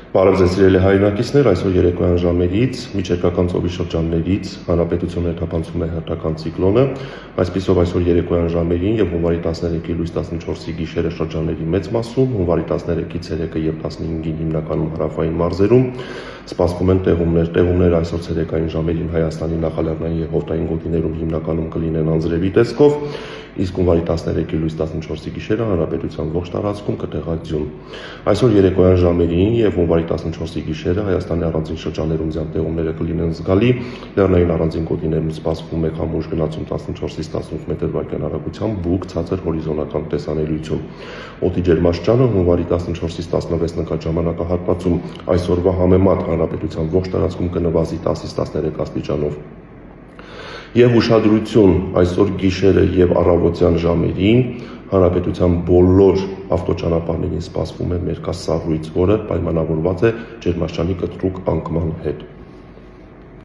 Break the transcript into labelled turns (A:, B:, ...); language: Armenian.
A: Բարև ձեզ սիրելի հայրենակիցներ, այսօր երեկոյան ժամերից միջերկրական ծովի շրջաններից հանրապետություն ներթափանցում է հերթական ցիկլոնը, այսպիսով այսօր երեկոյան ժամերին եւ հունվարի 13-ի լույս 14-ի գիշերը շրջանների մեծ մասում, հունվարի 13-ի ցերեկը եւ 15-ին հիմնականում հարավային մարզերում սպասվում են տեղումներ այսօր ցերեկային ժամերին Հայաստանի նախալեռնային եւ հովտային գոտիներում հիմնականում կլինեն անձրևի տեսքով, իսկ հունվարի 13-ի լույս 14-ի գիշերը հանրապետության ողջ տարածքում կտեղածյուն։ Այսօր երեկոյան ժամերին եւ հունվարի 14-ի գիշերը Հայաստանի առանձին շրջաններում ձյան տեղումները կլինեն զգալի, լեռնային առանձին գոտիներում սպասվում է քամուշ գնացում 14-ից 18 մետր/վայրկյան արագությամբ, բուք, ցածր հորիզոնական տեսանելիություն։ Օդի ջերմաստիճանը հունվարի 14-ից 16 նկատ ժամանակահատվածում այսօրվա համեմատ հանրապետության ողջ տարածքում կնվազի 10-ից 13 աստիճանով։ Եվ ուշադրություն այսօր գիշերը եւ առավոտյան ժամերին հանրապետության բոլոր ավտոճանապարհներին սպասվում է մերկասառույց, որը պայմանավորված է ջերմաստիճանի կտրուկ անկման հետ։